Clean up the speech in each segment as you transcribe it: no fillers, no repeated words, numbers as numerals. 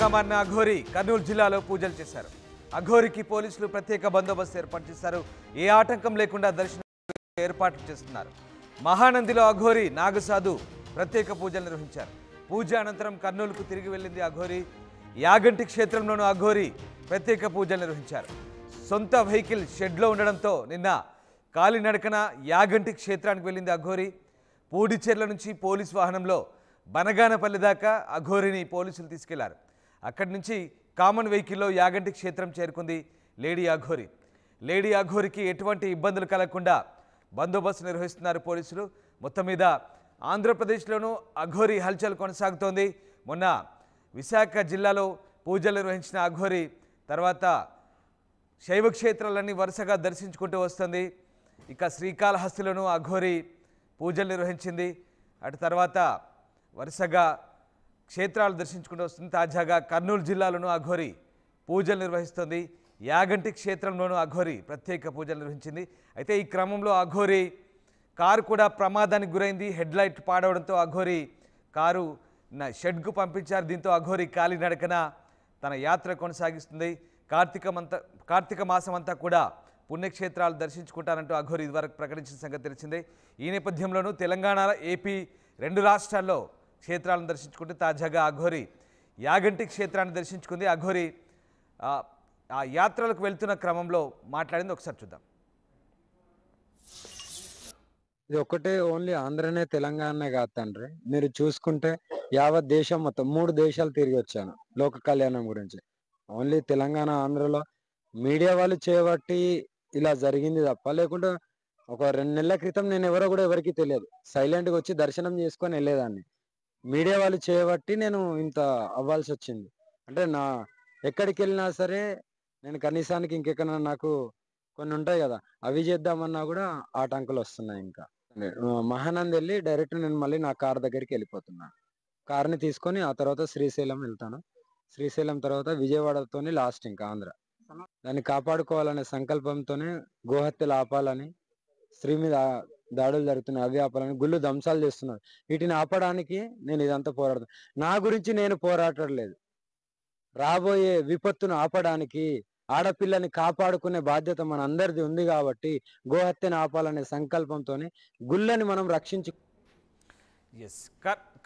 ఆయుధంగా మారిన అఘోరి కర్నూలు జిల్లాలో పూజలు చేశారు. అఘోరికి పోలీసులు ప్రత్యేక బందోబస్తు ఏర్పాటు చేశారు. ఏ ఆటంకం లేకుండా దర్శనం ఏర్పాట్లు చేస్తున్నారు. మహానందిలో అఘోరి నాగసాధు ప్రత్యేక పూజలు నిర్వహించారు. పూజ అనంతరం కర్నూలుకు తిరిగి వెళ్ళింది అఘోరి. యాగంటి క్షేత్రంలోనూ అఘోరి ప్రత్యేక పూజలు నిర్వహించారు. సొంత వెహికల్ షెడ్లో ఉండడంతో నిన్న కాలినడకన యాగంటి క్షేత్రానికి వెళ్ళింది అఘోరి. పూడిచెర్ల నుంచి పోలీసు వాహనంలో బనగానపల్లి దాకా అఘోరిని పోలీసులు తీసుకెళ్లారు. అక్కడి నుంచి కామన్ వెహికల్లో యాగంటి క్షేత్రం చేరుకుంది లేడీ అఘోరి. లేడీ అఘోరికి ఎటువంటి ఇబ్బందులు కలగకుండా బందోబస్తు నిర్వహిస్తున్నారు పోలీసులు. మొత్తం మీద ఆంధ్రప్రదేశ్లోనూ అఘోరి హల్చల్ కొనసాగుతోంది. మొన్న విశాఖ జిల్లాలో పూజలు నిర్వహించిన అఘోరి తర్వాత శైవ క్షేత్రాలన్నీ వరుసగా దర్శించుకుంటూ వస్తుంది. ఇక శ్రీకాళహస్తిలోనూ అఘోరి పూజలు నిర్వహించింది. అటు తర్వాత వరుసగా క్షేత్రాలు దర్శించుకుంటూ వస్తుంది. తాజాగా కర్నూలు జిల్లాలోనూ అఘోరి పూజలు నిర్వహిస్తుంది. యాగంటి క్షేత్రంలోనూ అఘోరి ప్రత్యేక పూజలు నిర్వహించింది. అయితే ఈ క్రమంలో అఘోరి కారు కూడా ప్రమాదానికి గురైంది. హెడ్ లైట్ పాడవడంతో అఘోరి కారు షెడ్కు పంపించారు. దీంతో అఘోరి కాలినడకన తన యాత్ర కొనసాగిస్తుంది. కార్తీక మాసం అంతా కూడా పుణ్యక్షేత్రాలు దర్శించుకుంటానంటూ అఘోరి ఇదివరకు ప్రకటించిన సంగతి తెలిసిందే. ఈ నేపథ్యంలోనూ తెలంగాణ, ఏపీ రెండు రాష్ట్రాల్లో క్షేత్రాలను దర్శించుకుంటూ తాజాగా అఘోరి యాగంటి క్షేత్రాన్ని దర్శించుకుంది. అఘోరి ఆ యాత్రలకు వెళ్తున్న క్రమంలో మాట్లాడింది, ఒకసారి చూద్దాం. ఇది ఒకటే ఓన్లీ ఆంధ్రనే తెలంగాణనే కాదు తండ్రి. మీరు చూసుకుంటే యావత్ దేశం మొత్తం 3 దేశాలు తిరిగి వచ్చాను లోక కళ్యాణం గురించి. ఓన్లీ తెలంగాణ, ఆంధ్రలో మీడియా వాళ్ళు చేయబట్టి ఇలా జరిగింది తప్ప, లేకుంటే ఒక 2 నెలల క్రితం నేను ఎవరో కూడా ఎవరికి తెలియదు. సైలెంట్గా వచ్చి దర్శనం చేసుకొని వెళ్ళేదాన్ని. మీడియా వాళ్ళు చేయబట్టి నేను ఇంత అవ్వాల్సి వచ్చింది. అంటే ఎక్కడికి వెళ్ళినా సరే నేను కనీసానికి ఇంకెక్కడన్నా నాకు కొన్ని ఉంటాయి కదా, అవి చేద్దామన్నా కూడా ఆటంకులు వస్తున్నాయి. ఇంకా మహానంది వెళ్ళి డైరెక్ట్ నేను మళ్ళీ నా కార్ దగ్గరికి వెళ్ళిపోతున్నాను. కార్ని తీసుకొని ఆ తర్వాత శ్రీశైలం వెళ్తాను. శ్రీశైలం తర్వాత విజయవాడతోని లాస్ట్ ఇంకా ఆంధ్ర. దాన్ని కాపాడుకోవాలనే సంకల్పంతోనే గోహత్యలు ఆపాలని, స్త్రీ మీద దాడులు జరుగుతున్నాయి అవి ఆపాలని, గుళ్ళు ధ్వంసాలు చేస్తున్నారు. వీటిని ఆపడానికి నేను ఇదంతా పోరాడుతాను. నా గురించి నేను పోరాడలేదు, రాబోయే విపత్తును ఆపడానికి, ఆడపిల్లని కాపాడుకునే బాధ్యత మన అందరిది ఉంది కాబట్టి గోహత్యను ఆపాలనే సంకల్పంతో గుళ్ళని మనం రక్షించు.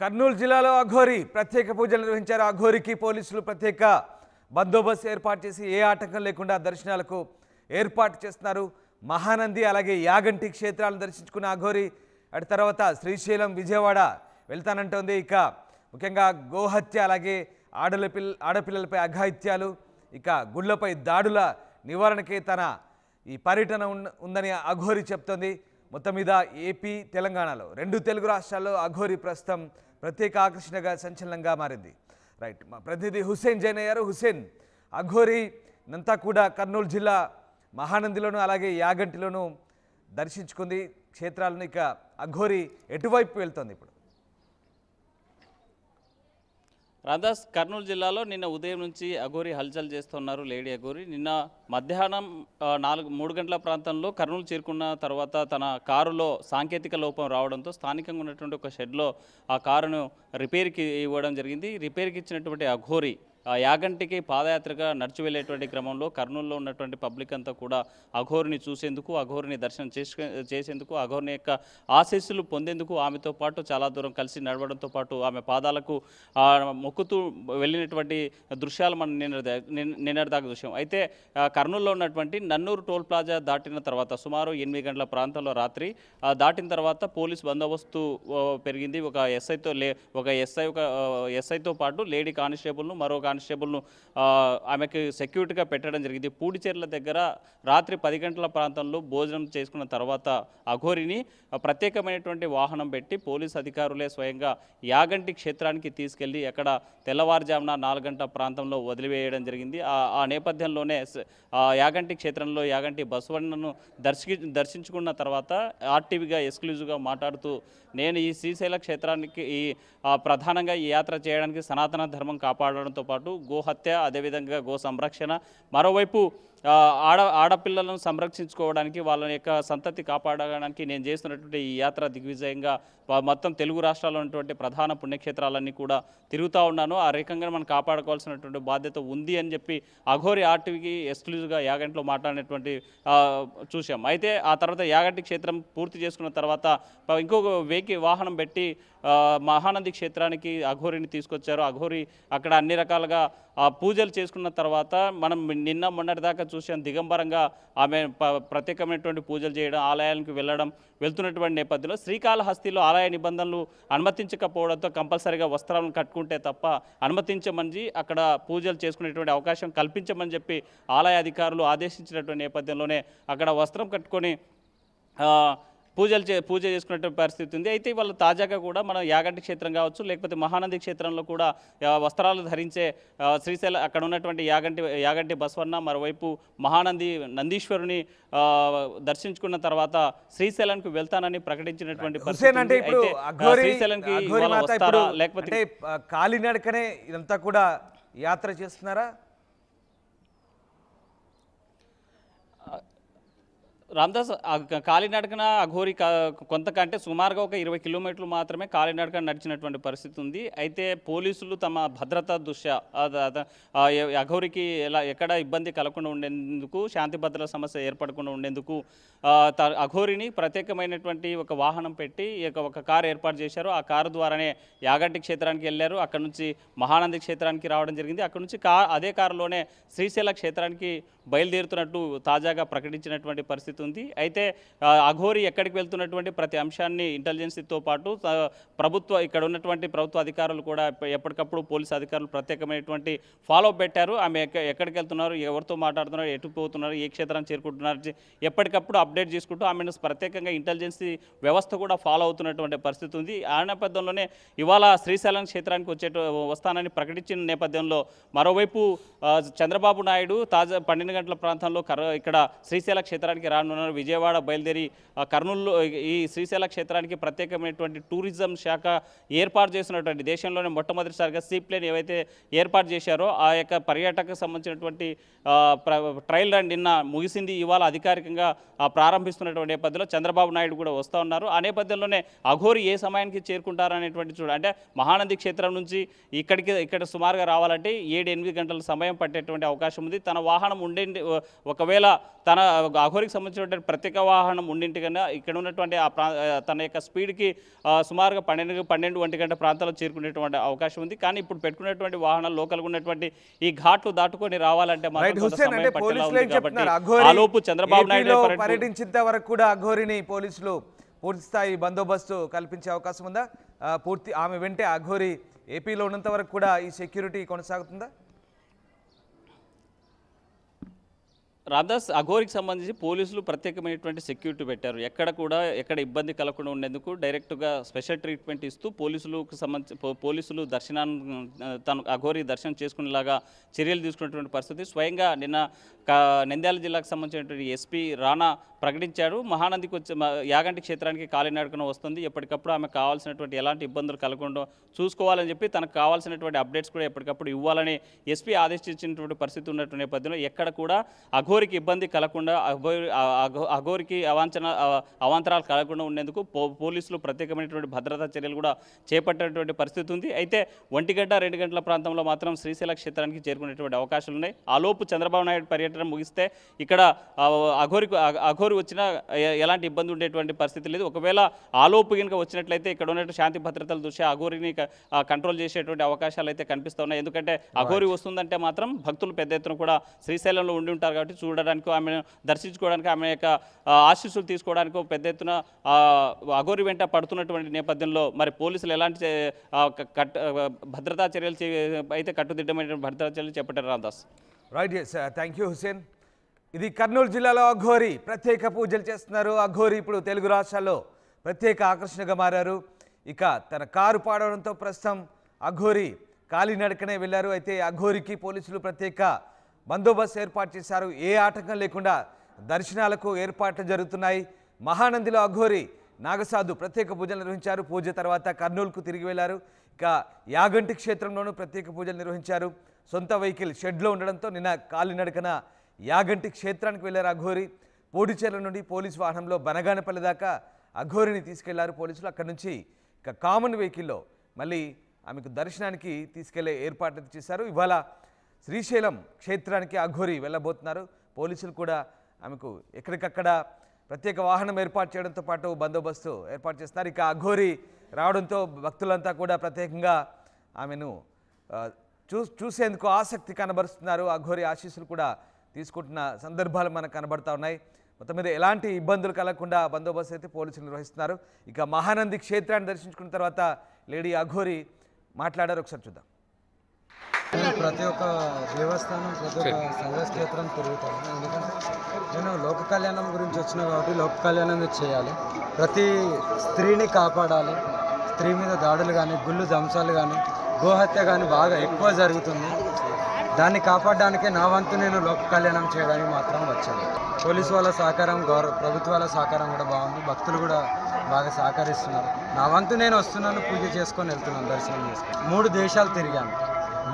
కర్నూలు జిల్లాలో అఘోరి ప్రత్యేక పూజలు నిర్వహించారు. అఘోరికి పోలీసులు ప్రత్యేక బందోబస్తు ఏర్పాటు చేసి ఏ ఆటంకం లేకుండా దర్శనాలకు ఏర్పాటు చేస్తున్నారు. మహానంది అలాగే యాగంటి క్షేత్రాలను దర్శించుకున్న అఘోరి అటు తర్వాత శ్రీశైలం, విజయవాడ వెళ్తానంటోంది. ఇక ముఖ్యంగా గోహత్య అలాగే ఆడపిల్లలపై అఘాయిత్యాలు, ఇక గుళ్లపై దాడుల నివారణకే తన ఈ పర్యటన ఉందని అఘోరి చెప్తోంది. మొత్తం మీద ఏపీ, తెలంగాణలో 2 తెలుగు రాష్ట్రాల్లో అఘోరి ప్రస్తుతం ప్రత్యేక ఆకర్షణగా సంచలనంగా మారింది. రైట్, మా ప్రతినిధి హుసేన్ జైన్ అయ్యారు. హుసేన్, అఘోరి నంతా కూడా కర్నూలు జిల్లా మహానందిలోను అలాగే యాగంటిలోను దర్శించుకుంది క్షేత్రాలను. ఇక అఘోరి ఎటువైపు వెళ్తోంది ఇప్పుడు? రాధాస్, కర్నూలు జిల్లాలో నిన్న ఉదయం నుంచి అఘోరి హల్చల్ చేస్తున్నారు లేడీ అఘోరి. నిన్న మధ్యాహ్నం 3 గంటల ప్రాంతంలో కర్నూలు చేరుకున్న తర్వాత తన కారులో సాంకేతిక లోపం రావడంతో స్థానికంగా ఉన్నటువంటి ఒక షెడ్లో ఆ కారును రిపేర్కి ఇవ్వడం జరిగింది. రిపేర్కి ఇచ్చినటువంటి అఘోరి యాగంటికి పాదయాత్రగా నడిచి వెళ్ళేటువంటి క్రమంలో కర్నూలులో ఉన్నటువంటి పబ్లిక్ అంతా కూడా అఘోరిని చూసేందుకు, అఘోరిని దర్శనం చేసేందుకు, అఘోరిని యొక్క ఆశీస్సులు పొందేందుకు ఆమెతో పాటు చాలా దూరం కలిసి నడవడంతో పాటు ఆమె పాదాలకు మొక్కుతూ వెళ్ళినటువంటి దృశ్యాలు మనం నిన్నటిదాకా దృశ్యం. అయితే కర్నూలులో ఉన్నటువంటి నన్నూరు టోల్ ప్లాజా దాటిన తర్వాత సుమారు 8 గంటల ప్రాంతంలో రాత్రి దాటిన తర్వాత పోలీస్ బందోబస్తు పెరిగింది. ఒక ఎస్ఐతో పాటు లేడీ కానిస్టేబుల్ను, మరో కానిస్టేబుల్ను ఆమెకు సెక్యూరిటీగా పెట్టడం జరిగింది. పూడిచెర్ల దగ్గర రాత్రి 10 గంటల ప్రాంతంలో భోజనం చేసుకున్న తర్వాత అఘోరిని ప్రత్యేకమైనటువంటి వాహనం పెట్టి పోలీస్ అధికారులే స్వయంగా యాగంటి క్షేత్రానికి తీసుకెళ్లి అక్కడ తెల్లవారుజామున 4 గంటల ప్రాంతంలో వదిలివేయడం జరిగింది. ఆ నేపథ్యంలోనే యాగంటి క్షేత్రంలో యాగంటి బసవన్నను దర్శించుకున్న తర్వాత ఆర్టీవీగా ఎక్స్క్లూజివ్గా మాట్లాడుతూ, నేను ఈ శ్రీశైల క్షేత్రానికి ప్రధానంగా ఈ యాత్ర చేయడానికి సనాతన ధర్మం కాపాడడంతో పాటు గోహత్య, అదేవిధంగా గో సంరక్షణ, మరోవైపు ఆడపిల్లలను సంరక్షించుకోవడానికి వాళ్ళ యొక్క సంతతి కాపాడడానికి నేను చేస్తున్నటువంటి ఈ యాత్ర దిగ్విజయంగా మొత్తం తెలుగు రాష్ట్రాల్లో ఉన్నటువంటి ప్రధాన పుణ్యక్షేత్రాలన్నీ కూడా తిరుగుతూ ఉన్నాను. ఆ రకంగా మనం కాపాడుకోవాల్సినటువంటి బాధ్యత ఉంది అని చెప్పి అఘోరి ఆర్టీవీకి ఎక్స్క్లూజివ్గా యాగంటిలో మాట్లాడినటువంటి చూసాం. అయితే ఆ తర్వాత యాగంటి క్షేత్రం పూర్తి చేసుకున్న తర్వాత ఇంకొక వాహనం పెట్టి మహానంది క్షేత్రానికి అఘోరిని తీసుకొచ్చారు. అఘోరి అక్కడ అన్ని రకాలుగా పూజలు చేసుకున్న తర్వాత మనం నిన్న మొన్నటి దాకా చూసాం, దిగంబరంగా ఆమె ప్రత్యేకమైనటువంటి పూజలు చేయడం, ఆలయాలకు వెళ్తున్నటువంటి నేపథ్యంలో శ్రీకాళహస్తిలో ఆలయ నిబంధనలు అనుమతించకపోవడంతో కంపల్సరీగా వస్త్రాలను కట్టుకుంటే తప్ప అనుమతించమని అక్కడ పూజలు చేసుకునేటువంటి అవకాశం కల్పించమని చెప్పి ఆలయ అధికారులు ఆదేశించినటువంటి నేపథ్యంలోనే అక్కడ వస్త్రం కట్టుకొని పూజ చేసుకునేటువంటి పరిస్థితి ఉంది. అయితే వాళ్ళు తాజాగా కూడా మనం యాగంటి క్షేత్రం కావచ్చు, లేకపోతే మహానంది క్షేత్రంలో కూడా వస్త్రాలు ధరించే శ్రీశైల అక్కడ ఉన్నటువంటి యాగంటి బసవన్న, మరోవైపు మహానంది నందీశ్వరుని దర్శించుకున్న తర్వాత శ్రీశైలానికి వెళ్తానని ప్రకటించినటువంటి పరిస్థితి. శ్రీశైలానికి వస్తారా లేకపోతే కాలినడకనే ఇదంతా కూడా యాత్ర చేస్తున్నారా? రామ్దాస్ కాలినడకన అఘోరి కొంతకంటే సుమారుగా ఒక 20 కిలోమీటర్లు మాత్రమే కాలినడక నడిచినటువంటి పరిస్థితి ఉంది. అయితే పోలీసులు తమ భద్రతా దృష్ట్యా అఘోరికి ఎక్కడ ఇబ్బంది కలగకుండా ఉండేందుకు, శాంతి భద్రత సమస్య ఏర్పడకుండా ఉండేందుకు అఘోరిని ప్రత్యేకమైనటువంటి ఒక వాహనం పెట్టి ఒక కారు ఏర్పాటు చేశారు. ఆ కారు ద్వారానే యాగంటి క్షేత్రానికి వెళ్ళారు. అక్కడ నుంచి మహానంది క్షేత్రానికి రావడం జరిగింది. అక్కడ నుంచి అదే కారులోనే శ్రీశైల క్షేత్రానికి బయలుదేరుతున్నట్టు తాజాగా ప్రకటించినటువంటి పరిస్థితి ఉంది. అయితే అఘోరి ఎక్కడికి వెళ్తున్నటువంటి ప్రతి అంశాన్ని ఇంటెలిజెన్స్తో పాటు ఇక్కడ ఉన్నటువంటి ప్రభుత్వ అధికారులు కూడా ఎప్పటికప్పుడు పోలీసు అధికారులు ప్రత్యేకమైనటువంటి ఫాలో పెట్టారు. ఆమె ఎక్కడికి వెళ్తున్నారు, ఎవరితో మాట్లాడుతున్నారు, ఎటు పోతున్నారు, ఏ క్షేత్రాన్ని చేరుకుంటున్నారు ఎప్పటికప్పుడు అప్డేట్ చేసుకుంటూ ఆమెను ప్రత్యేకంగా ఇంటెలిజెన్సీ వ్యవస్థ కూడా ఫాలో అవుతున్నటువంటి పరిస్థితి ఉంది. ఆ నేపథ్యంలోనే ఇవాళ శ్రీశైలం క్షేత్రానికి వస్తానని ప్రకటించిన నేపథ్యంలో మరోవైపు చంద్రబాబు నాయుడు తాజా 12 గంటల ప్రాంతంలో ఇక్కడ శ్రీశైల క్షేత్రానికి రానున్నారు. విజయవాడ బయలుదేరి కర్నూలులో ఈ శ్రీశైల క్షేత్రానికి ప్రత్యేకమైనటువంటి టూరిజం శాఖ ఏర్పాటు చేసినటువంటి దేశంలోనే మొట్టమొదటిసారిగా సీప్లేన్ ఏవైతే ఏర్పాటు చేశారో ఆ యొక్క పర్యాటకకు సంబంధించినటువంటి ట్రయల్ రన్ నిన్న ముగిసింది. ఇవాళ అధికారికంగా ప్రారంభిస్తున్నటువంటి నేపథ్యంలో చంద్రబాబు నాయుడు కూడా వస్తూ ఉన్నారు. ఆ నేపథ్యంలోనే అఘోరి ఏ సమయానికి చేరుకుంటారనేటువంటి అంటే మహానంది క్షేత్రం నుంచి ఇక్కడ సుమారుగా రావాలంటే 7-8 గంటల సమయం పట్టేటువంటి అవకాశం ఉంది. తన వాహనం ఒకవేళ తన అఘోరికి సంబంధించినటువంటి ప్రత్యేక వాహనం ఉండింటి కన్నా ఇక్కడ ఉన్నటువంటి తన యొక్క స్పీడ్కి సుమారుగా 12-1 గంట ప్రాంతాల్లో చేరుకునేటువంటి అవకాశం ఉంది. కానీ ఇప్పుడు పెట్టుకున్నటువంటి వాహనాలు లోకల్గా ఉన్నటువంటి ఈ ఘాట్లు దాటుకొని రావాలంటే చంద్రబాబు నాయుడు పర్యటించేంత వరకు కూడా అఘోరిని పోలీసులు పూర్తి స్థాయి బందోబస్తు కల్పించే అవకాశం ఉందా? ఆమె వెంటే అఘోరి ఏపీలో ఉన్నంత వరకు కూడా ఈ సెక్యూరిటీ కొనసాగుతుందా? రామ్దాస్, అఘోరికి సంబంధించి పోలీసులు ప్రత్యేకమైనటువంటి సెక్యూరిటీ పెట్టారు. ఎక్కడ ఇబ్బంది కలగకుండా ఉండేందుకు డైరెక్ట్గా స్పెషల్ ట్రీట్మెంట్ ఇస్తూ పోలీసులు దర్శనాన్ని అఘోరి దర్శనం చేసుకునేలాగా చర్యలు తీసుకున్నటువంటి పరిస్థితి. స్వయంగా నిన్న నంద్యాల జిల్లాకు సంబంధించినటువంటి ఎస్పీ రాణా ప్రకటించాడు. మహానందికి వచ్చే యాగంటి క్షేత్రానికి కాలినడకన వస్తుంది, ఎప్పటికప్పుడు ఆమె కావాల్సినటువంటి ఎలాంటి ఇబ్బందులు కలగకుండా చూసుకోవాలని చెప్పి తనకు కావాల్సినటువంటి అప్డేట్స్ కూడా ఎప్పటికప్పుడు ఇవ్వాలని ఎస్పీ ఆదేశించినటువంటి పరిస్థితి ఉన్నటువంటి నేపథ్యంలో ఎక్కడ కూడా అఘోరికి ఇబ్బంది కలగకుండా అఘోరికి అవాంతరాలు కలగకుండా ఉండేందుకు పోలీసులు ప్రత్యేకమైనటువంటి భద్రతా చర్యలు కూడా చేపట్టినటువంటి పరిస్థితి ఉంది. అయితే 1 గంట 2 గంటల ప్రాంతంలో మాత్రం శ్రీశైల క్షేత్రానికి చేరుకునేటువంటి అవకాశాలు ఉన్నాయి. ఆలోపు చంద్రబాబు నాయుడు పర్యటన ముగిస్తే ఇక్కడ అఘోరి వచ్చినా ఎలాంటి ఇబ్బంది ఉండేటువంటి పరిస్థితి లేదు. ఒకవేళ ఆలోపు కనుక వచ్చినట్లయితే ఇక్కడ ఉన్నటువంటి శాంతి భద్రతల దృష్ట్యా అఘోరిని కంట్రోల్ చేసేటువంటి అవకాశాలు అయితే కనిపిస్తూ ఉన్నాయి. ఎందుకంటే అఘోరి వస్తుందంటే మాత్రం భక్తులు పెద్ద ఎత్తున కూడా శ్రీశైలంలో ఉండి ఉంటారు కాబట్టి చూడడానికి, ఆమెను దర్శించుకోవడానికి, ఆమె యొక్క ఆశీస్సులు తీసుకోవడానికి పెద్ద ఎత్తున అఘోరి వెంట పడుతున్నటువంటి నేపథ్యంలో మరి పోలీసులు ఎలాంటి భద్రతా చర్యలు అయితే కట్టుదిట్టమైన భద్రతా చర్యలు చేపట్టారు. Ramdas. Right, thank you Hussain. ఇది కర్నూలు జిల్లాలో అఘోరి ప్రత్యేక పూజలు చేస్తున్నారు. అఘోరి ఇప్పుడు తెలుగు రాష్ట్రాల్లో ప్రత్యేక ఆకర్షణగా మారారు. ఇక తన కారు పాడడంతో ప్రస్తుతం అఘోరి కాలినడకనే వెళ్ళారు. అయితే అఘోరికి పోలీసులు ప్రత్యేక బందోబస్తు ఏర్పాటు చేశారు. ఏ ఆటంకం లేకుండా దర్శనాలకు ఏర్పాట్లు జరుగుతున్నాయి. మహానందిలో అఘోరి నాగసాధు ప్రత్యేక పూజలు నిర్వహించారు. పూజ తర్వాత కర్నూలుకు తిరిగి వెళ్లారు. ఇక యాగంటి క్షేత్రంలోనూ ప్రత్యేక పూజలు నిర్వహించారు. సొంత వెహికల్ షెడ్లో ఉండడంతో నిన్న కాలినడకన యాగంటి క్షేత్రానికి వెళ్లారు అఘోరి. పోడిచెర్ల నుండి పోలీసు వాహనంలో బనగానపల్లి దాకా అఘోరిని తీసుకెళ్లారు పోలీసులు. అక్కడి నుంచి ఇక కామన్ వెహికల్లో మళ్ళీ ఆమెకు దర్శనానికి తీసుకెళ్లే ఏర్పాట్లు చేశారు. ఇవాళ శ్రీశైలం క్షేత్రానికి అఘోరి వెళ్ళబోతున్నారు. పోలీసులు కూడా ఆమెకు ఎక్కడికక్కడ ప్రత్యేక వాహనం ఏర్పాటు చేయడంతో పాటు బందోబస్తు ఏర్పాటు చేస్తున్నారు. ఇక అఘోరి రావడంతో భక్తులంతా కూడా ప్రత్యేకంగా ఆమెను చూసేందుకు ఆసక్తి కనబరుస్తున్నారు. అఘోరి ఆశీస్సులు కూడా తీసుకుంటున్న సందర్భాలు మనకు కనబడతా ఉన్నాయి. మొత్తం మీద ఎలాంటి ఇబ్బందులు కలగకుండా బందోబస్తు అయితే పోలీసులు నిర్వహిస్తున్నారు. ఇక మహానంది క్షేత్రాన్ని దర్శించుకున్న తర్వాత లేడీ అఘోరి మాట్లాడారు. ఒకసారి చూద్దాం. ప్రతి ఒక్క దేవస్థానం, ప్రతి ఒక్క సంఘ క్షేత్రం తిరుగుతాను. ఎందుకంటే నేను లోక కళ్యాణం గురించి వచ్చిన కాబట్టి లోక కళ్యాణం చేయాలి. ప్రతి స్త్రీని కాపాడాలి. స్త్రీ మీద దాడులు కానీ, గుళ్ళు ధ్వంసాలు కానీ, గోహత్య కానీ బాగా ఎక్కువ జరుగుతుంది. దాన్ని కాపాడడానికే నా వంతు నేను లోక కళ్యాణం చేయడానికి మాత్రం వచ్చాను. పోలీసు వాళ్ళ సహకారం, ప్రభుత్వాల సహకారం కూడా బాగుంది. భక్తులు కూడా బాగా సహకరిస్తున్నారు. నా వంతు నేను వస్తున్నాను, పూజ చేసుకొని వెళ్తున్నాను, దర్శనం చేసుకొని. 3 దేశాలు తిరిగాను.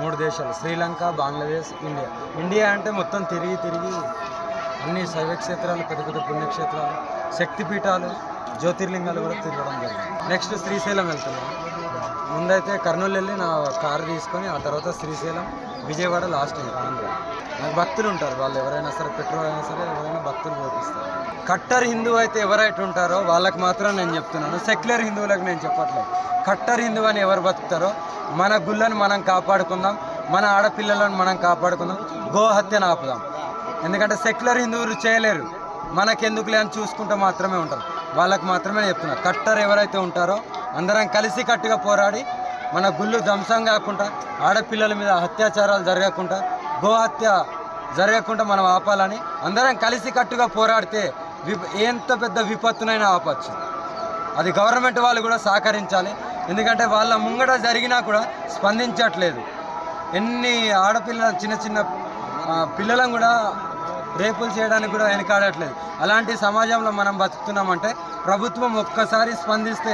3 దేశాలు, శ్రీలంక, బంగ్లాదేశ్, ఇండియా. ఇండియా అంటే మొత్తం తిరిగి అన్ని శైవ క్షేత్రాలు, పెద్ద పెద్ద పుణ్యక్షేత్రాలు, శక్తిపీఠాలు, జ్యోతిర్లింగాలు కూడా తిరగడం జరిగింది. నెక్స్ట్ శ్రీశైలం వెళ్తున్నాను. ముందైతే కర్నూలు వెళ్ళి నా కారు తీసుకొని ఆ తర్వాత శ్రీశైలం, విజయవాడ, లాస్ట్ ఆంధ్ర. నాకు భక్తులు ఉంటారు. వాళ్ళు ఎవరైనా సరే, పెట్రోల్ అయినా సరే, ఎవరైనా భక్తులు పోపిస్తారు. కట్టర్ హిందూ అయితే ఎవరైతే ఉంటారో వాళ్ళకి మాత్రం నేను చెప్తున్నాను. సెక్యులర్ హిందువులకు నేను చెప్పట్లేదు. కట్టర్ హిందూ అని ఎవరు బతుకుతారో మన గుళ్ళను మనం కాపాడుకుందాం, మన ఆడపిల్లలను మనం కాపాడుకుందాం, గోహత్యను ఆపుదాం. ఎందుకంటే సెక్యులర్ హిందువులు చేయలేరు, మనకెందుకులే అని చూసుకుంటూ మాత్రమే ఉంటారు. వాళ్ళకి మాత్రమే చెప్తున్నా. కట్టర్ ఎవరైతే ఉంటారో అందరం కలిసి కట్టుగా పోరాడి మన గుళ్ళు ధ్వంసం కాకుండా, ఆడపిల్లల మీద అత్యాచారాలు జరగకుండా, గోహత్య జరగకుండా మనం ఆపాలని అందరం కలిసి కట్టుగా పోరాడితే ఎంత పెద్ద విపత్తునైనా ఆపచ్చు. అది గవర్నమెంట్ వాళ్ళు కూడా సహకరించాలి. ఎందుకంటే వాళ్ళ ముంగట జరిగినా కూడా స్పందించట్లేదు. ఎన్ని ఆడపిల్లలు, చిన్న పిల్లలను కూడా రేపులు చేయడానికి కూడా వెనకాడట్లేదు. అలాంటి సమాజంలో మనం బతుకుతున్నామంటే ప్రభుత్వం ఒక్కసారి స్పందిస్తే